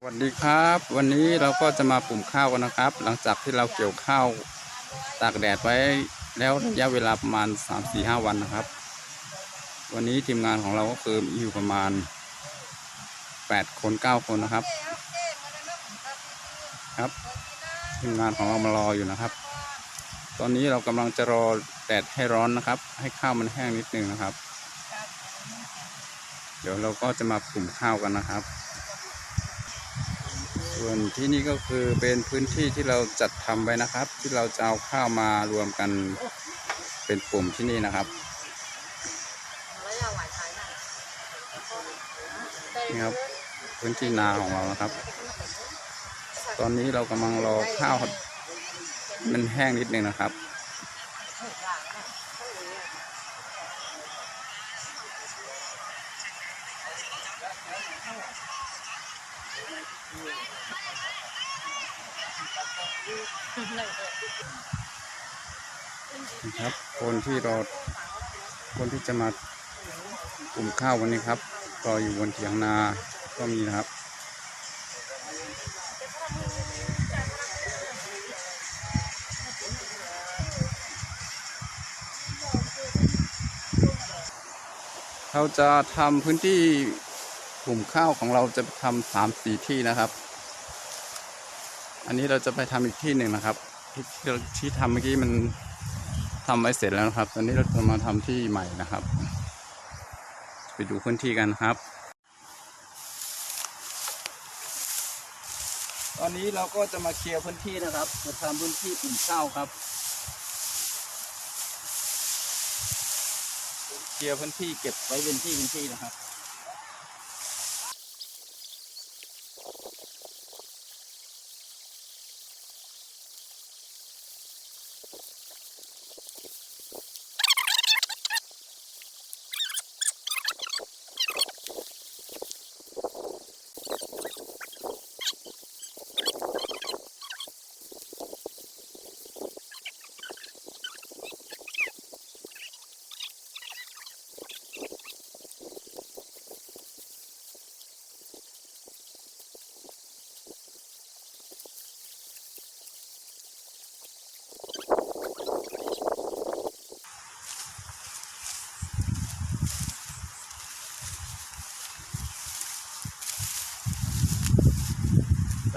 สวัสดีครับวันนี้เราก็จะมาปลูกข้าวกันนะครับหลังจากที่เราเกี่ยวข้าวตากแดดไว้แล้วระยะเวลาประมาณ 3-4-5 วันนะครับวันนี้ทีมงานของเราก็คือมีอยู่ประมาณ8 คน9 คนนะครับทีมงานของเรามารออยู่นะครับตอนนี้เรากำลังจะรอแดดให้ร้อนนะครับให้ข้าวมันแห้งนิดนึงนะครับเดี๋ยวเราก็จะมาปลูกข้าวกันนะครับส่วนที่นี่ก็คือเป็นพื้นที่ที่เราจัดทำไว้นะครับที่เราจะเอาข้าวมารวมกันเป็นกลุ่มที่นี่นะครับนี่ครับพื้นที่นาของเรานะครับตอนนี้เรากำลังรอข้าวมันแห้งนิดนึงนะครับครับคนที่จะมากลุ่มข้าววันนี้ครับรออยู่บนเถียงนาก็มีนะครับเราจะทำพื้นที่กลุ่มข้าวของเราจะทำ3-4 ที่นะครับอันนี้เราจะไปทำอีกที่หนึ่งนะครับที่ทำเมื่อกี้มันทำไว้เสร็จแล้วนะครับตอนนี้เราจะมาทำที่ใหม่นะครับไปดูพื้นที่กันครับตอนนี้เราก็จะมาเคลียร์พื้นที่นะครับจะทำพื้นที่กลุ่มข้าวครับเคลียร์พื้นที่เก็บไว้เป็นที่นะครับ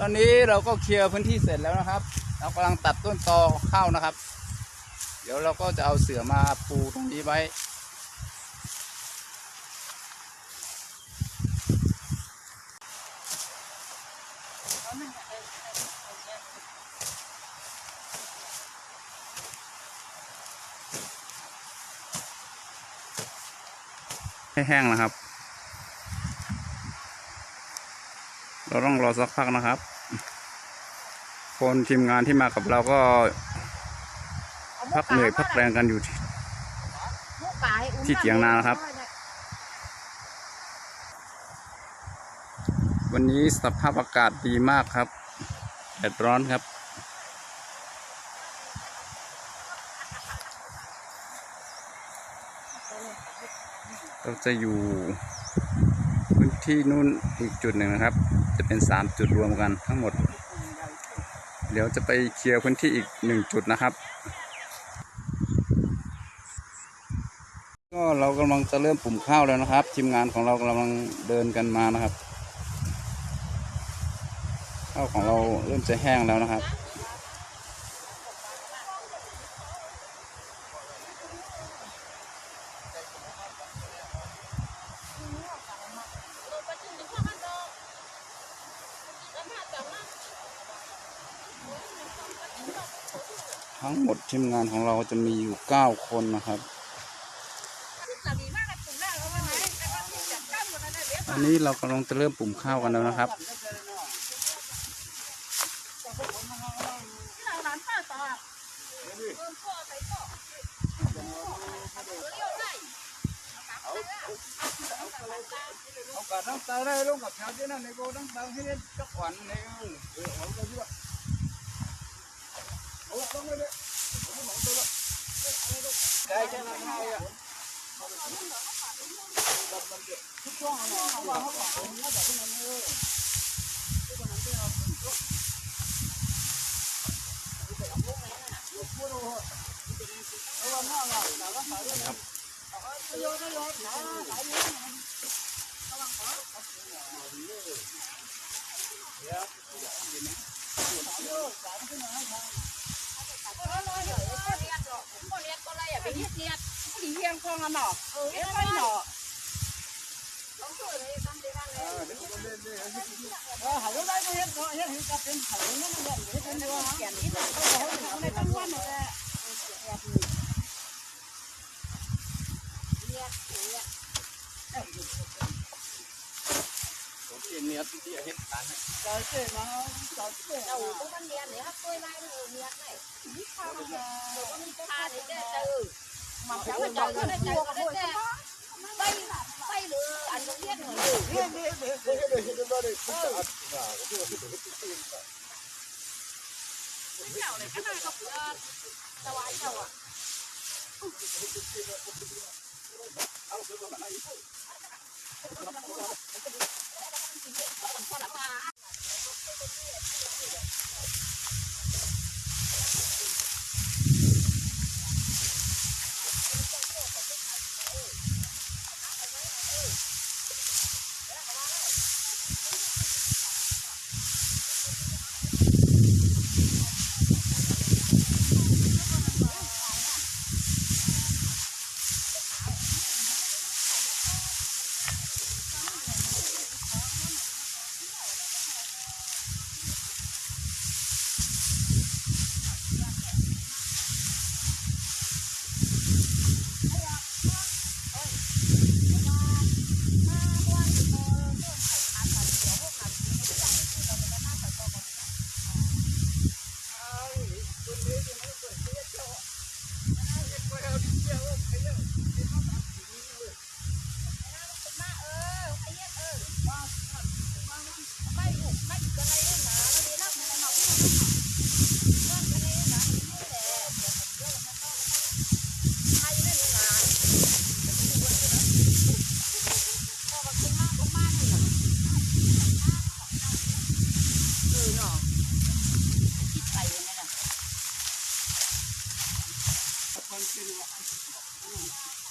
ตอนนี้เราก็เคลียร์พื้นที่เสร็จแล้วนะครับเรากำลังตัดต้นตอข้าวนะครับเดี๋ยวเราก็จะเอาเสื่อมาปูตรงนี้ไว้ให้แห้งนะครับเราต้องรอสักพักนะครับคนทีมงานที่มากับเราก็พักเหนื่อยพักแรงกันอยู่ที่เถียงนานะครับวันนี้สภาพอากาศดีมากครับแดดร้อนครับเราจะอยู่พื้นที่นู้นอีกจุดหนึ่งนะครับจะเป็น3 จุดรวมกันทั้งหมดเดี๋ยวจะไปเคลียร์พื้นที่อีก1 จุดนะครับก็เรากำลังจะเริ่มปลูกข้าวแล้วนะครับทีมงานของเรากำลังเดินกันมานะครับข้าวของเราเริ่มจะแห้งแล้วนะครับทั้งหมดทีมงานของเราจะมีอยู่9 คนนะครับอันนี้เรากำลังจะเริ่มปลูกข้าวกันแล้วนะครับเอากระดังตาได้ลงกับแถวที่นั่นในโกดังตาให้เล่นจักหวันในเอาไปด้วยเอาต้องไปเลยของตัวละได้แค่นั้นเลยอ่ะทุกช่วงอะไรเขาบอกเขาบอกตรงนี้แบบที่มัน เนี้ยที่เห็ดตาให้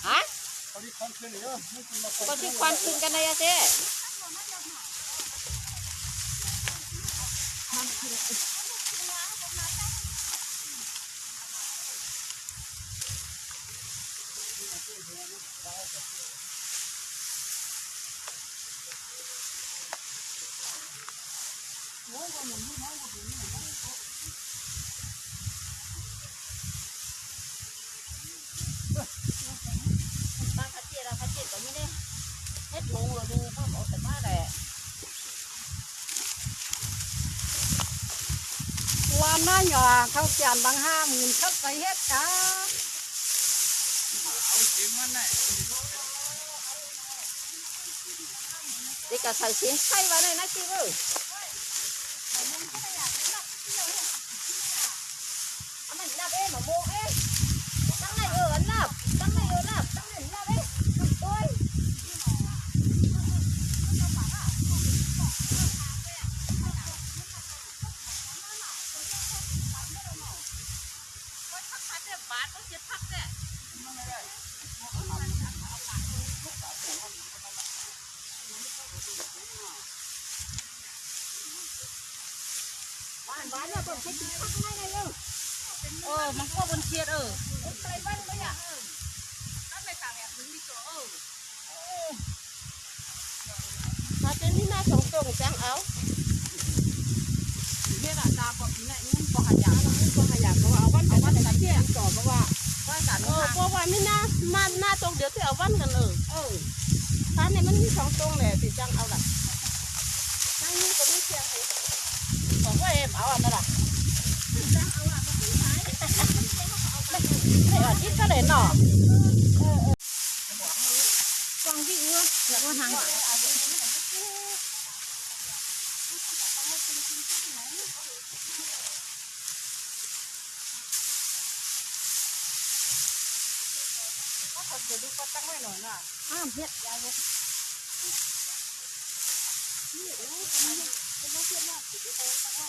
ฮะก็ที่ควันคืนกันเลยอะเจ๊บ้านพระเจ้าพระเจ้าก็ไม่ได้เฮ็ดลงเราดูเขาบอกแต่ว่าแหละวันนั้นหยาเขาจานบาง50,000เขาไปเฮ็ดจ้าเด็กก็ใส่เสียงไข่ไว้เลยนะจิ๊บอันนั้นนับเองมาโมเองตั้งไหนนับตั้งไหนนับตั้งไหนนับเองโอ้ยบาทต้องเจ็ดพักเนี่ยบ้านเนี่ยต้องเจ็ดพักให้เลยมันก็บนเชียร์ไปบ้านเลยอ่ะนั่นไม่ต่างอย่างถึงที่ตัวถ้าเป็นที่หน้าสองตรงแจ้งเอาเนี่ยแหละตาบอกเนี่ยนี่ก็หายาก็หายาเพราะว่าเอาวันแต่ละเที่ยก่อนเพราะว่าเพราะว่าไม่น่ามาหน้าตรงเดี๋ยวที่เอาวันกันถ้าเนี่ยมันมีสองตรงแหละติจังเอาล่ะนั่งนี่ก็มีเชียงเลยบอกว่าเอาอันนั้นล่ะจังเอาล่ะก็ขึ้นท้ายไม่อ่อนยิ่งก็เลยหน่อฟังที่อ้วนแล้วก็ทางเดี๋ยวดูก็ตั้งไว้หน่อยน่ะเนี่ยยายเนี่ยนี่ทำไมเป็นเรื่องเพื่อนมากติดไปตั้งไว้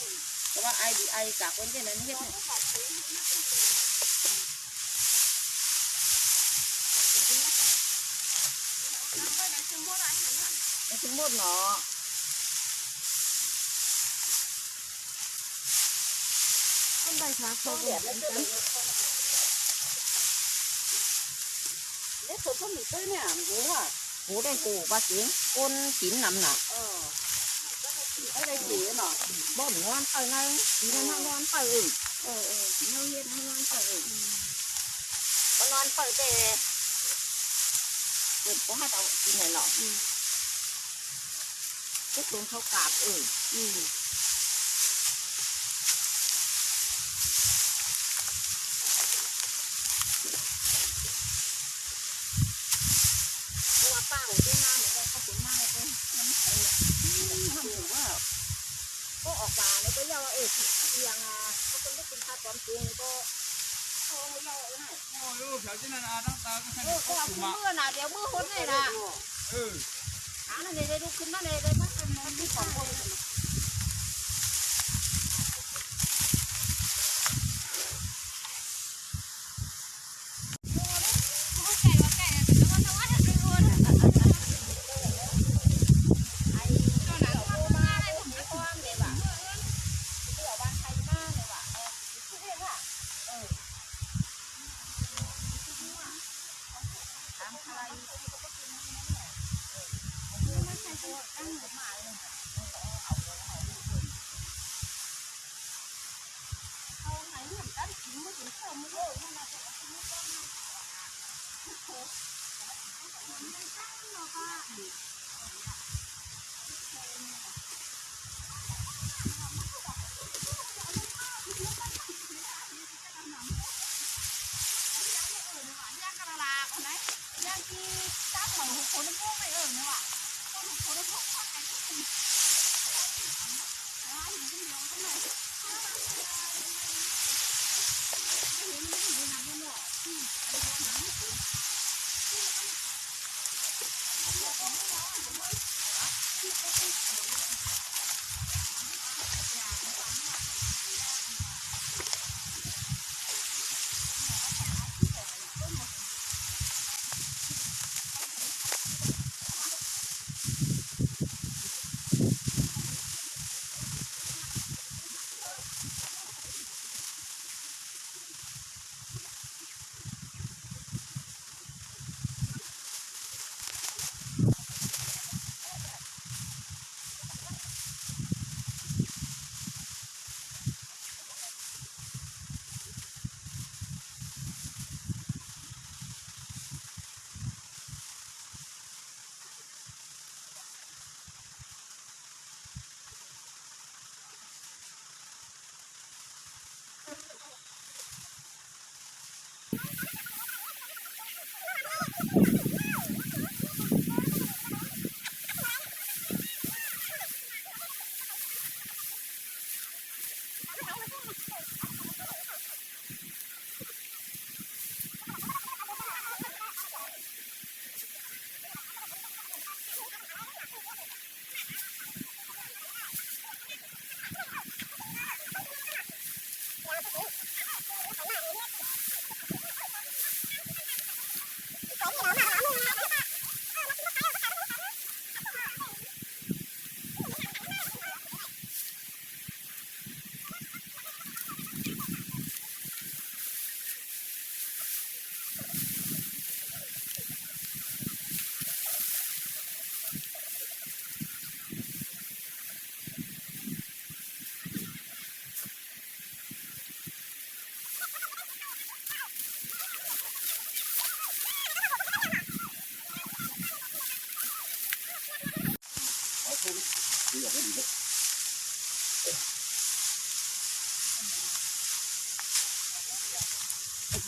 เพราะว่าไอจากคนที่นั้นเฮ็ดเนี่ยไม่ถึงหมดเนาะต้นใบชาโคเดียดแล้วจะเนี่ยคนมีต้นเนี่ยหมูอ่ะหมูได้กูปลาจิ๋งก้นกินน้ำหนักไอ้ได้จีเนาะบ่มนอนไปไงกินนอนไปเนาเย็นนอนไปก็นอนไปแต่เด็กก็ให้เรากินไหนหรอกก็ตรงเขากราบเพราะว่าป้าของที่น้าเนี่ยเขาสูงมากเลยมันไปทำถึงว่าก็ออกมาเนี่ยก็ยาวยังก็เป็นได้กินข้าวตอนเที่ยงก็โอ้ยาวเลยโอ้ยแถวที่นั่นตั้งตาก็ให้ก็เอามือน่ะเดี๋ยวมือคนนี่น่ะนั่นเลยได้ดูขึ้นมาเลยได้มาเป็นมันที่ของคน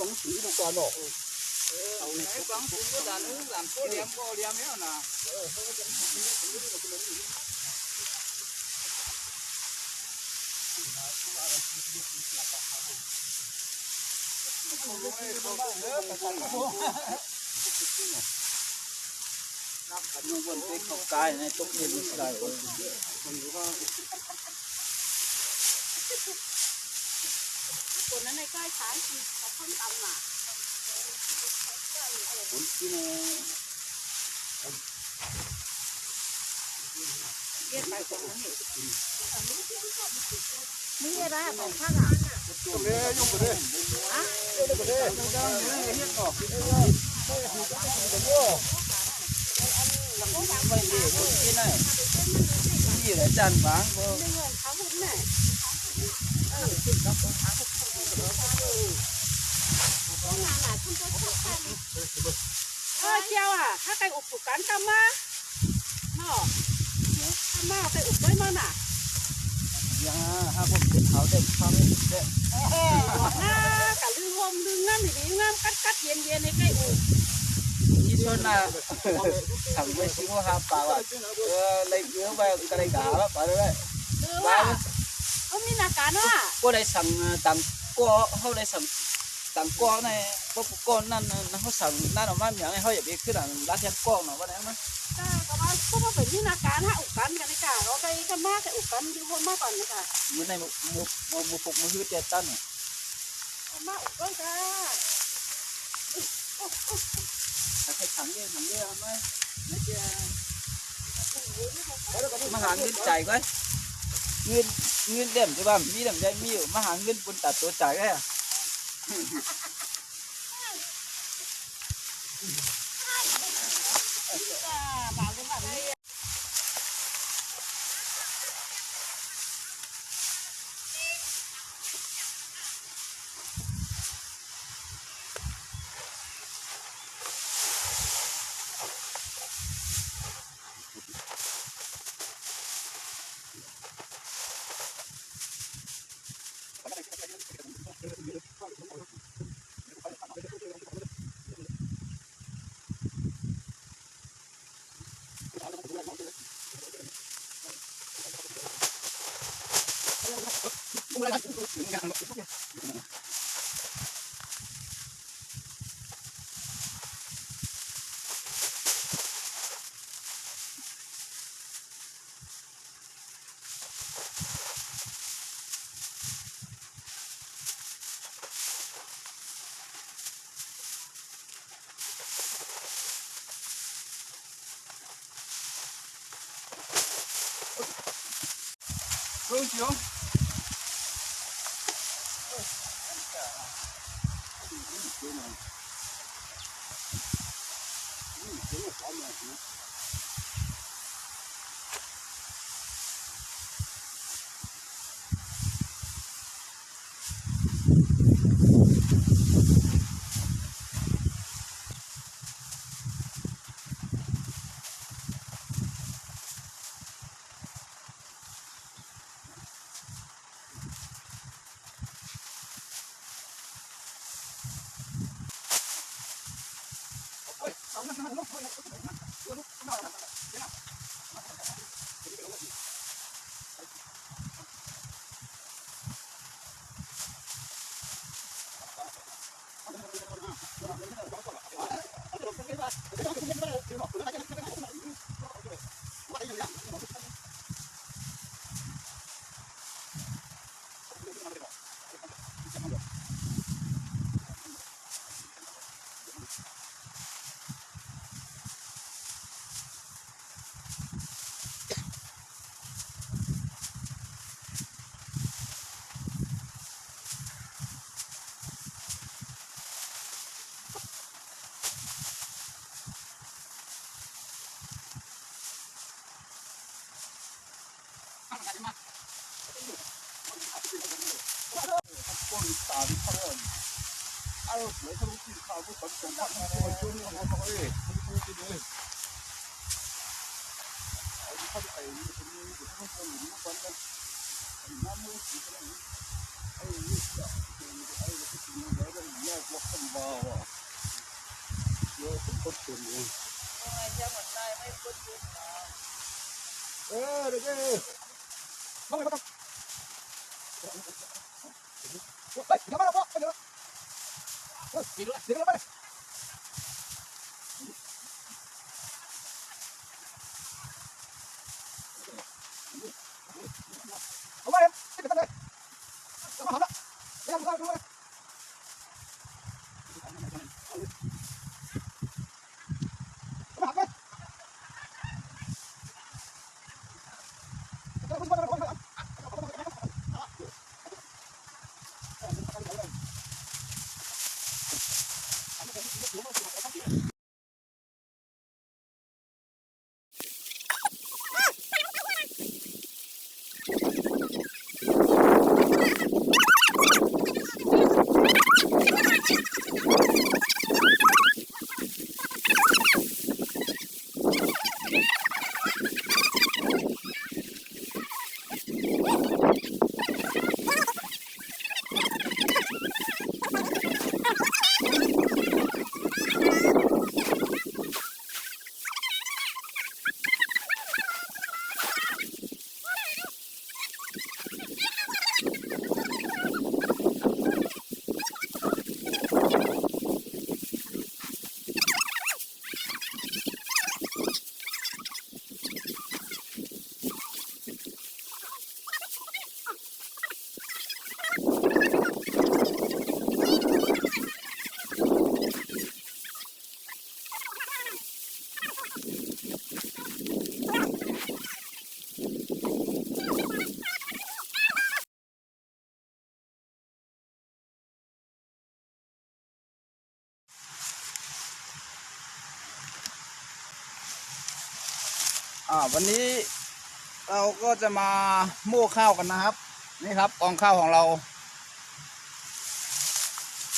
บองสีดูก่อนหรอกเอาไหนบองสีก็ด่านด่านก็เลี้ยงแล้วนะนับกันบนเต็กของกายในตกเย็นใส่ คนนั้นในใกล้ฐานคือเขาเพิ่งตำอ่ะ bốn chín เรียกไปคนนั้นเห็นนี่อะไรของข้างอ่ะ cái đấy dùng cái đấy cái đấy cái hiện đỏ cái này gì để tràn váng vô เงินเขาหุ่นน่ะเจ้าอ่ะถ้าใครอุกตุกันทำมาเนาะทำมาไปอุกไว้มาน่ะ ya haผมเป็นเขาเด็กเขาไม่เด็ก น่ากะลืมลมลืมน้ำดีๆน้ำกัดเย็นในใกล้อุก ที่ชนน่ะสั่งไปชิวฮาป่าวlấy đứa về cái này cả đó phải đấy คือว่าเขามีนาการว่า cô đâyสั่งtặng côเขาได้สั่งtặng cô này có côนั่นเขาสั่งนั่นออกมาอย่างไรเขาอยากไปขึ้นหลังร้านเทียนกล้องหน่อยว่าไหนมั้ย ก็ว่าพวกมันเป็นที่นาการฮะอุกกันกันเลยค่ะเราไปกันมากแต่อุกกันยืมคนมากก่อนเลยค่ะ เหมือนในมือphụcมือฮื้อเจตัน มาอุกก็ค่ะ แต่ใครสั่งเยอะไหมไม่เจอมาหาเงินจ่ายก็เงินเด่มใช่ป่ะมีเด่มใจมีอยู่มาหาเงินบนตัดตัวจ่ายก็ บางคนแบบนี้ Phương xuống con tà đi không ơi ai lấy không chịu khảo với con con con con con con con ơi không chịu đi ai đi không phải đi không đi không con đi con con năm mươi chỉ cái này ai đi sợ ai đi cái gì đó là nhà của không vào rồi không có tiền rồi ngày theo một tay mấy con chuyện được rồi không phải Đây, nhắm mắt vào, bây giờ. Đi nữa, đây. Không ai em, cái này. วันนี้เราก็จะมาโม่ข้าวกันนะครับนี่ครับกองข้าวของเรา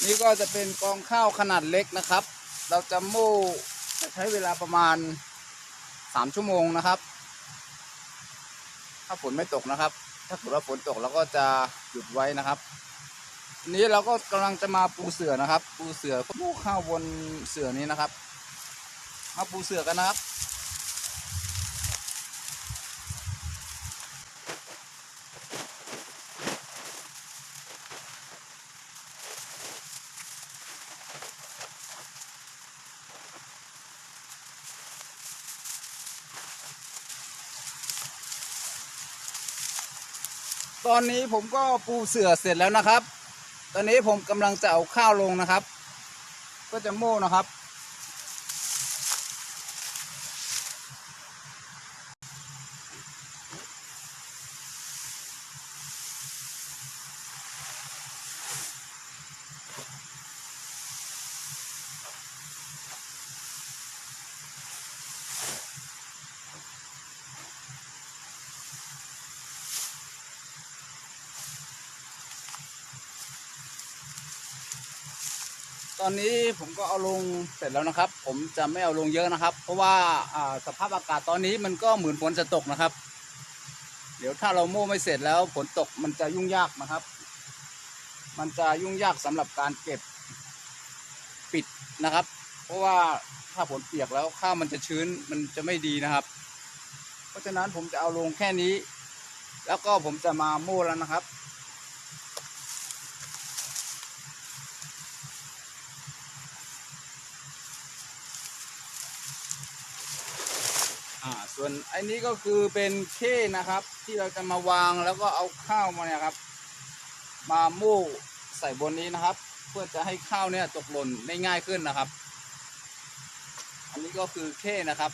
นี่ก็จะเป็นกองข้าวขนาดเล็กนะครับ เราจะโม่จะใช้เวลาประมาณ3 ชั่วโมงนะครับถ้าฝนไม่ตกนะครับถ้าถือว่าฝนตกเราก็จะหยุดไว้นะครับนี้เราก็กำลังจะมาปูเสื่อนะครับปูเสื่อโม่ข้าวบนเสื่อนี้นะครับมาปูเสื่อกันนะครับตอนนี้ผมก็ปูเสื่อเสร็จแล้วนะครับตอนนี้ผมกำลังจะเอาข้าวลงนะครับก็จะโม่นะครับตอนนี้ผมก็เอาลงเสร็จแล้วนะครับผมจะไม่เอาลงเยอะนะครับเพราะว่าสภาพอากาศตอนนี้มันก็เหมือนฝนจะตกนะครับเดี๋ยวถ้าเราโม่ไม่เสร็จแล้วฝนตกมันจะยุ่งยากนะครับมันจะยุ่งยากสำหรับการเก็บปิดนะครับเพราะว่าถ้าฝนเปียกแล้วข้าวมันจะชื้นมันจะไม่ดีนะครับเพราะฉะนั้นผมจะเอาลงแค่นี้แล้วก็ผมจะมาโม่แล้วนะครับส่วนอันนี้ก็คือเป็นเข้นะครับที่เราจะมาวางแล้วก็เอาข้าวมาเนี่ยครับมาโม่ใส่บนนี้นะครับเพื่อจะให้ข้าวเนี่ยตกหล่นได้ง่ายขึ้นนะครับอันนี้ก็คือเข้นะครับ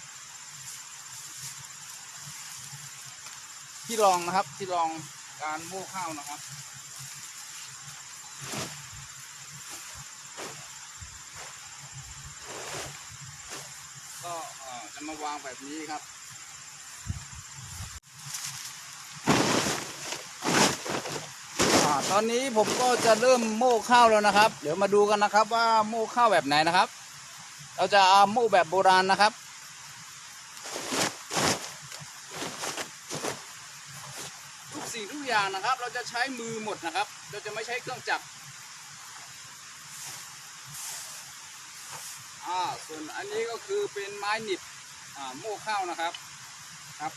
ที่รองนะครับที่รองการโม่ข้าวนะครับก็จะมาวางแบบนี้ครับตอนนี้ผมก็จะเริ่มโม่ข้าวแล้วนะครับเดี๋ยวมาดูกันนะครับว่าโม่ข้าวแบบไหนนะครับเราจะเอาโม่แบบโบราณนะครับทุกสิ่งทุกอย่างนะครับเราจะใช้มือหมดนะครับเราจะไม่ใช้เครื่องจักรส่วนอันนี้ก็คือเป็นไม้หนีบโม่ข้าวนะครับครับ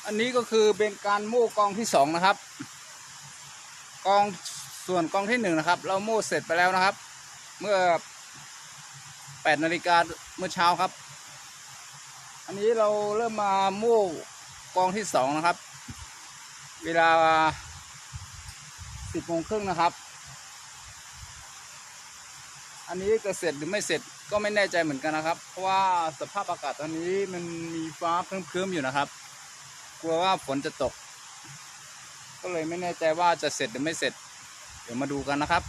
อันนี้ก็คือเป็นการโม่กองที่2นะครับกองส่วนกองที่1นะครับเราโม่เสร็จไปแล้วนะครับเมื่อ8 นาฬิกาเมื่อเช้าครับอันนี้เราเริ่มมาโม่กองที่2นะครับเวลา 10 โมงครึ่งนะครับอันนี้จะเสร็จหรือไม่เสร็จก็ไม่แน่ใจเหมือนกันนะครับเพราะว่าสภาพอากาศตอนนี้มันมีฟ้าครึ้มๆอยู่นะครับกลัวว่าฝนจะตกก็เลยไม่แน่ใจว่าจะเสร็จหรือไม่เสร็จเดี๋ยวมาดูกันนะครับ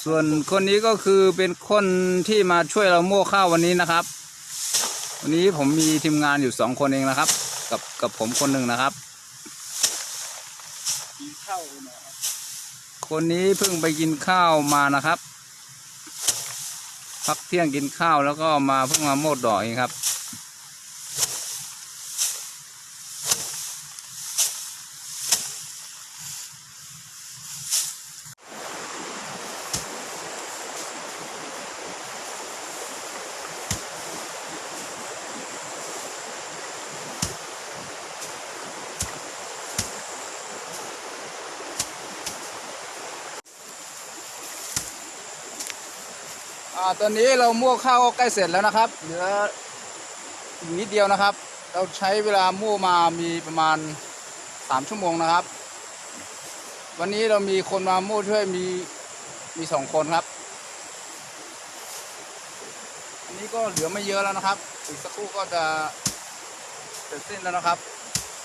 ส่วนคนนี้ก็คือเป็นคนที่มาช่วยเราโม่ข้าววันนี้นะครับวันนี้ผมมีทีมงานอยู่2 คนเองนะครับกับผมคนหนึ่งนะครับ กินข้าวนะ คนนี้เพิ่งไปกินข้าวมานะครับพักเที่ยงกินข้าวแล้วก็มาเพิ่งมาโม่ดอกเองครับตอนนี้เรามั่วข้าวใกล้เสร็จแล้วนะครับเหลืออีกนิดเดียวนะครับเราใช้เวลามั่วมามีประมาณ3 ชั่วโมงนะครับวันนี้เรามีคนมามั่วช่วยมี2 คนครับอันนี้ก็เหลือไม่เยอะแล้วนะครับอีกสักครู่ก็จะเสร็จสิ้นแล้วนะครับ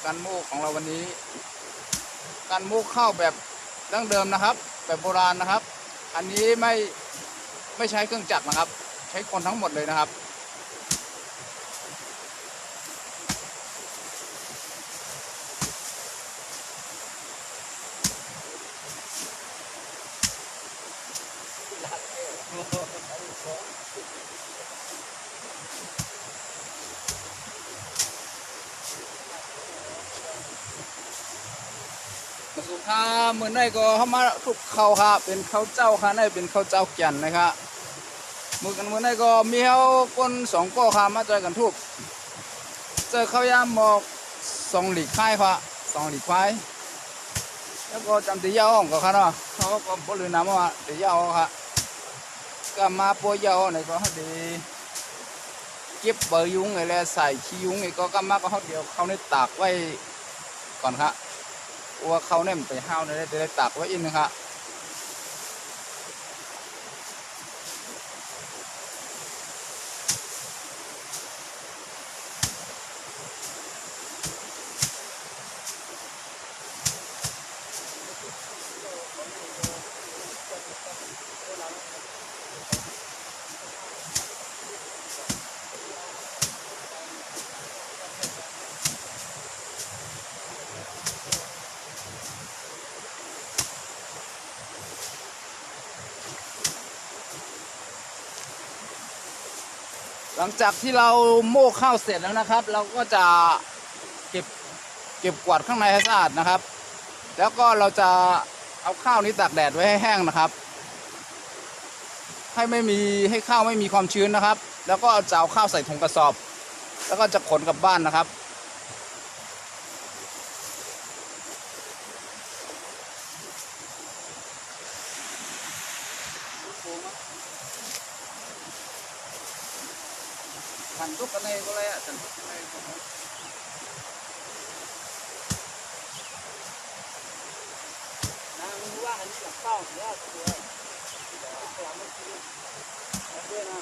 การมั่วของเราวันนี้การมั่วข้าวแบบดั้งเดิมนะครับแบบโบราณนะครับอันนี้ไม่ใช้เครื่องจักรนะครับใช้คนทั้งหมดเลยนะครับสุดท้ายเหมือนได้ก็เข้ามาทุกเขาครับเป็นข้าวเจ้าค่ะได้เป็นข้าวเจ้าแก่นนะครับมือกันเหมือนได้ก็มีเขาคน2 ก้อค่ะมาเจอกันทุบเจอข้าวยามหมอก2 หลีกค่ายค่ะ2 หลีกควายแล้วก็จำตีเย้าอ่องก็ค่ะเนาะเขาก็บริเวณน้ำว่าตีเย้าค่ะก็มาปัวเย้าในก็เขาดีเก็บเบอร์ยุงไงแล้วใส่ขี้ยุงไงก็มาก็เขาเดียวเขาในตากไว้ก่อนครับ ว่าเขาเนี่ยมันไปห้าวได้ตากไว้อินนะครับหลังจากที่เราโม่ข้าวเสร็จแล้วนะครับ เราก็จะเก็บกวาดข้างในให้สะอาดนะครับ แล้วก็เราจะเอาข้าวนี้ตากแดดไว้ให้แห้งนะครับ ให้ข้าวไม่มีความชื้นนะครับ แล้วก็จะเอาข้าวใส่ถุงกระสอบ แล้วก็จะขนกลับบ้านนะครับหันทุกกันเลยก็เลยอ่ะหันทุกกันเลยนะมึงว่าอันนี้หลับเต้าเสียตัวกลับมากินด้วยนะ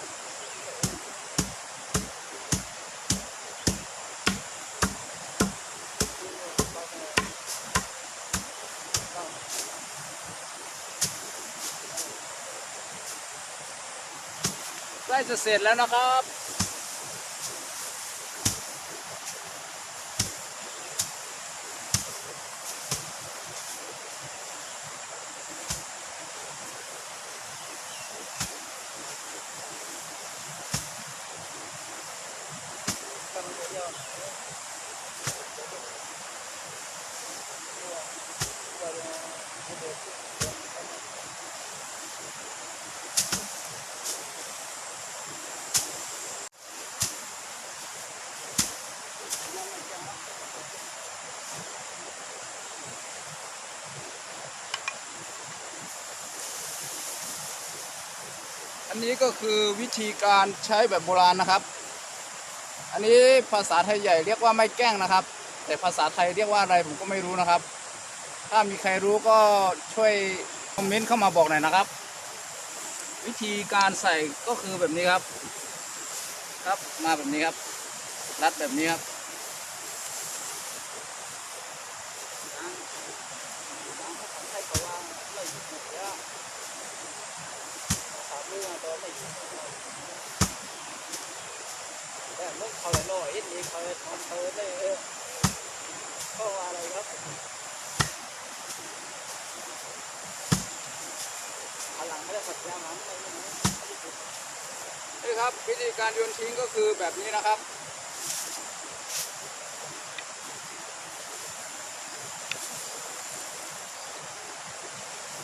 ใกล้จะเสร็จแล้วนะครับ อันนี้ก็คือวิธีการใช้แบบโบราณนะครับ อันนี้ภาษาไทยใหญ่เรียกว่าไม้แก้งนะครับ แต่ภาษาไทยเรียกว่าอะไรผมก็ไม่รู้นะครับ ถ้ามีใครรู้ก็ช่วยคอมเมนต์เข้ามาบอกหน่อยนะครับ วิธีการใส่ก็คือแบบนี้ครับ ครับมาแบบนี้ครับรัดแบบนี้ครับลูกเขาลอยนี่เขาทำเขาได้ก็อะไรครับพลังไม่ได้สัญญามันนี่ครับวิธีการโยนทิ้งก็คือแบบนี้นะครับ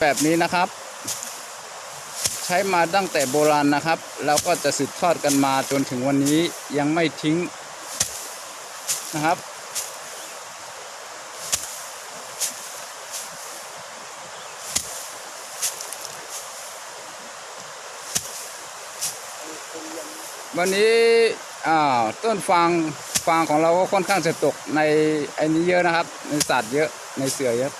แบบนี้นะครับใช้มาตั้งแต่โบราณนะครับแล้วก็จะสืบทอดกันมาจนถึงวันนี้ยังไม่ทิ้งนะครับวันนี้ต้นฟางของเราก็ค่อนข้างจะตกในไอ้นี้เยอะนะครับในสัตว์เยอะในเสือเยอะ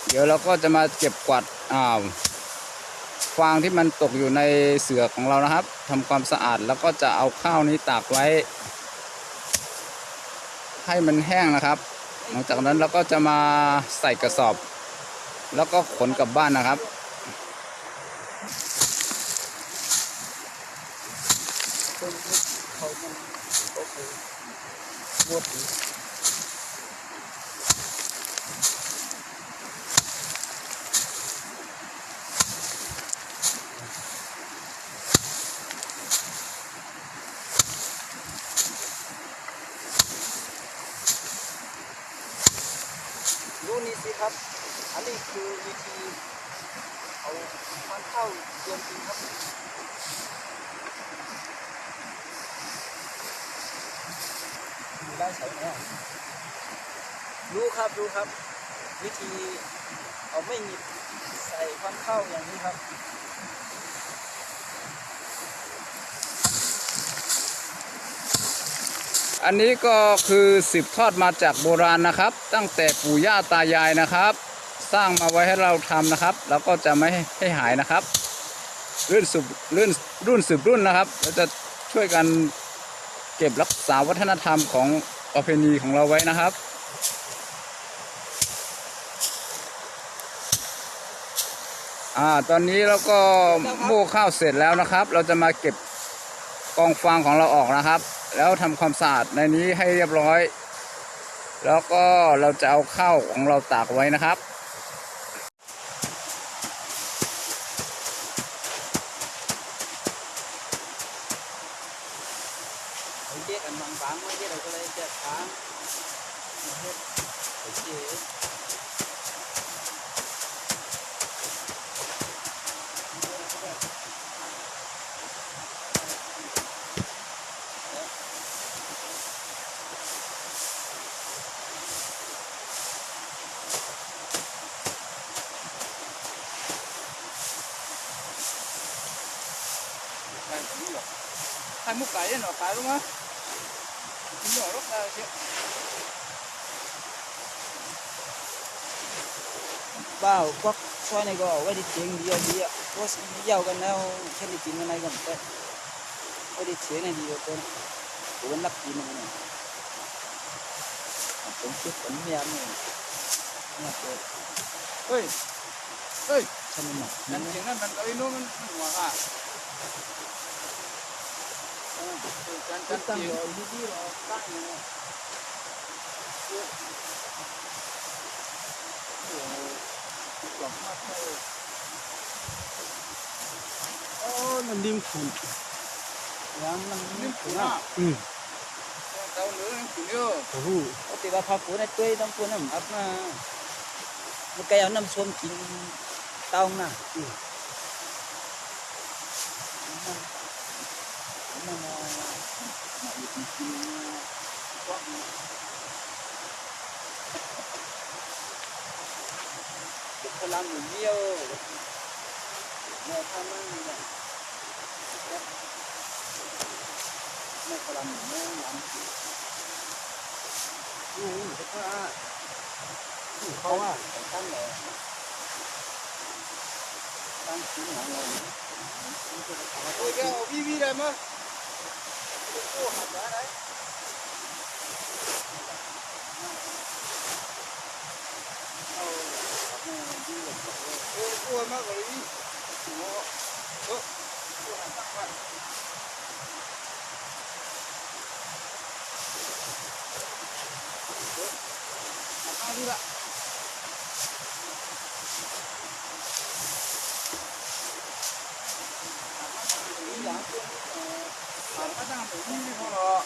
เดี๋ยวเราก็จะมาเก็บกวาดฟางที่มันตกอยู่ในเสือของเรานะครับทำความสะอาดแล้วก็จะเอาข้าวนี้ตากไว้ให้มันแห้งนะครับหลังจากนั้นเราก็จะมาใส่กระสอบแล้วก็ขนกลับบ้านนะครับรู้นี่สิครับอันนี้คือวิธีเอาพันธุ์ข้าวโยนทิ้งครับได้ใส่ไหมรู้ครับวิธีเอาไม่หยิบใส่พันธุ์ข้าวอย่างนี้ครับ อันนี้ก็คือสืบทอดมาจากโบราณนะครับ ตั้งแต่ปู่ย่าตายายนะครับ สร้างมาไว้ให้เราทำนะครับ แล้วก็จะไม่ให้หายนะครับรุ่นสืบรุ่นนะครับเราจะช่วยกันเก็บรักษาวัฒนธรรมของประเพณีของเราไว้นะครับตอนนี้เราก็โม่ข้าวเสร็จแล้วนะครับ เราจะมาเก็บกองฟางของเราออกนะครับ แล้วทำความสะอาดในนี้ให้เรียบร้อย แล้วก็เราจะเอาข้าวของเราตากไว้นะครับเจ๊กันบางๆไม่เจ๊เราก็เลยเจ๊ฟางเฮ็ดเจ๊hai múc cái nó phải đúng không? Nhỏ lúc nào chứ? Bao quắc xoay này có quay đi tiếng đi ạ, có giàu gần nào khi đi tiếng này gần tệ, quay đi tiếng này đi được con, cố gắng lắp tiếng này này, cũng chút bánh mì này, nhặt rồi, Ơi, ơi, cho nên anh tiếng này mình có đi nuôi mình hòa à? Chân tăng rồi đi rồi, tăng rồi. Mình đi phun, làm Đi phun à? Tao nữa đi phun nữa. có thể vào phá này tươi trong phun nằm ấp mà, một cây áo nằm xuống chín tao nè. Có làm được nhiều, này tham ăn này, này có làm được nhiều lắm. Không à, phải tăng này, tăng chín này. Ôi cái vi đây mà. Cô hạt đá đấy. Cô mà có đi. Cô hạt tặng vậy. Hạt đi bạn. Hạt đang phải đi thôi đó.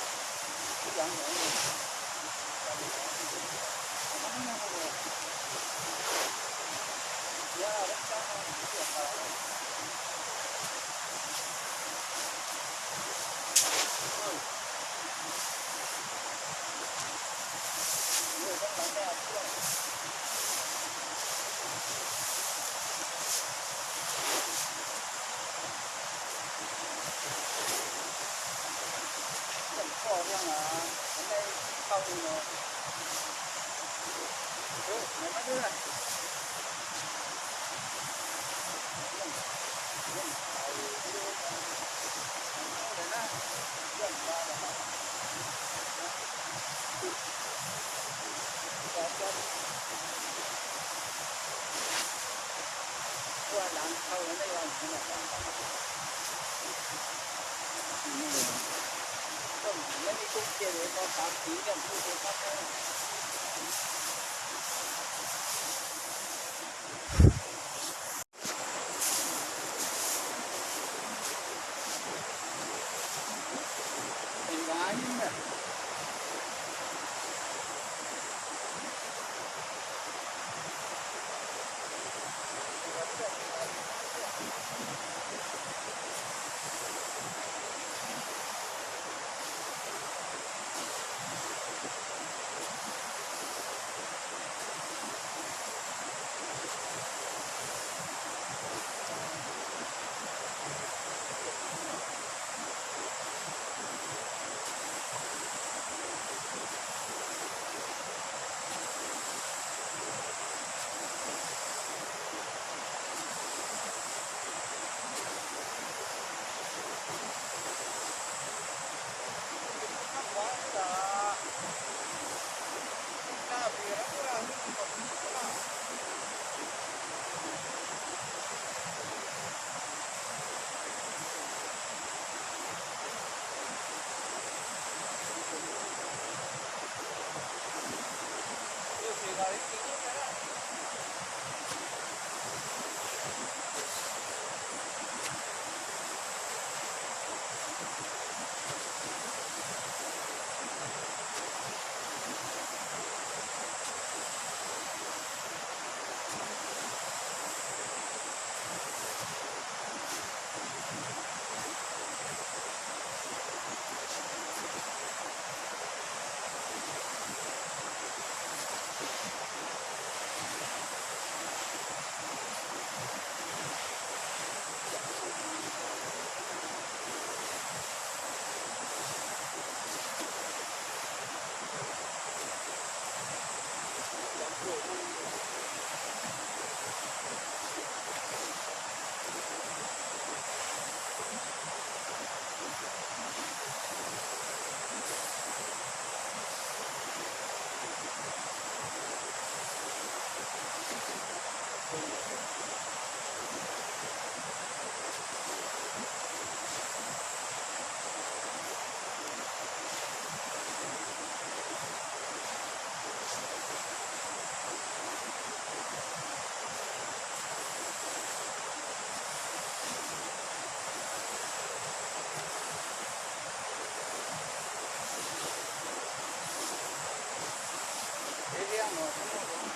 งหน่อยข้างนอกของมัน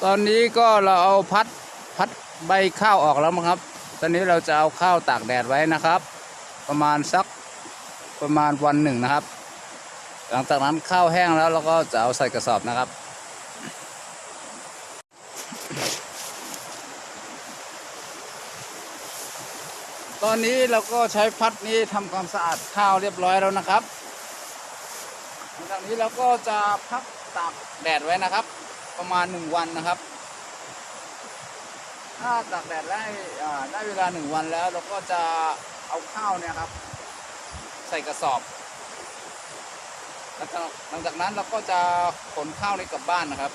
ตอนนี้ก็เราเอาพัดใบข้าวออกแล้วมั้งครับ ตอนนี้เราจะเอาข้าวตากแดดไว้นะครับ ประมาณวันหนึ่งนะครับ หลังจากนั้นข้าวแห้งแล้วเราก็จะเอาใส่กระสอบนะครับ ตอนนี้เราก็ใช้พัดนี้ทำความสะอาดข้าวเรียบร้อยแล้วนะครับหลังจากนี้เราก็จะพักตากแดดไว้นะครับ ประมาณ1 วันนะครับ ถ้าตากแดดได้เวลา1 วันแล้วเราก็จะเอาข้าวเนี่ยครับใส่กระสอบหลังจากนั้นเราก็จะขนข้าวนี้กลับบ้านนะครับ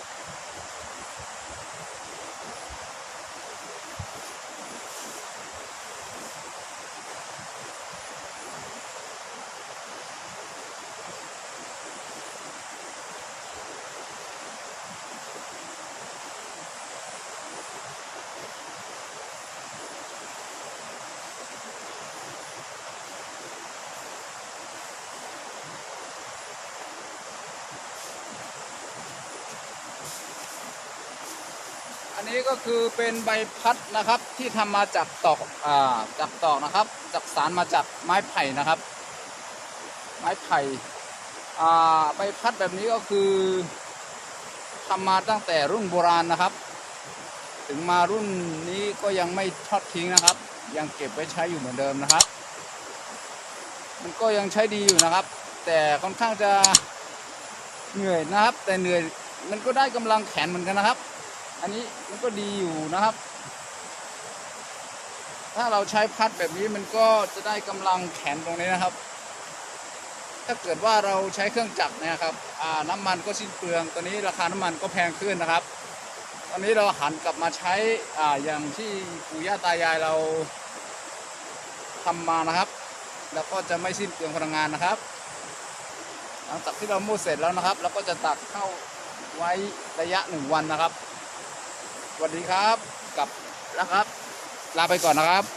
อันนี้ก็คือเป็นใบพัดนะครับที่ทำมาจากตอกนะครับจากสารมาจากไม้ไผ่นะครับ ไม้ไผ่ใบพัดแบบนี้ก็คือทำมาตั้งแต่รุ่นโบราณนะครับ ถึงมารุ่นนี้ก็ยังไม่ทอดทิ้งนะครับ ยังเก็บไว้ใช้อยู่เหมือนเดิมนะครับ มันก็ยังใช้ดีอยู่นะครับ แต่ค่อนข้างจะเหนื่อยนะครับ แต่เหนื่อยมันก็ได้กำลังแขนเหมือนกันนะครับ อันนี้มันก็ดีอยู่นะครับ ถ้าเราใช้พัดแบบนี้มันก็จะได้กำลังแขนตรงนี้นะครับ ถ้าเกิดว่าเราใช้เครื่องจักรนะครับน้ำมันก็สิ้นเปลืองตอนนี้ราคาน้ำมันก็แพงขึ้นนะครับ ตอนนี้เราหันกลับมาใช้อย่างที่ปู่ย่าตายายเราทำมานะครับ แล้วก็จะไม่สิ้นเปลืองพลังงานนะครับ หลังจากที่เราโม่เสร็จแล้วนะครับเราก็จะตักเข้าไว้ระยะ1 วันนะครับสวัสดีครับกลับแล้วครับลาไปก่อนนะครับ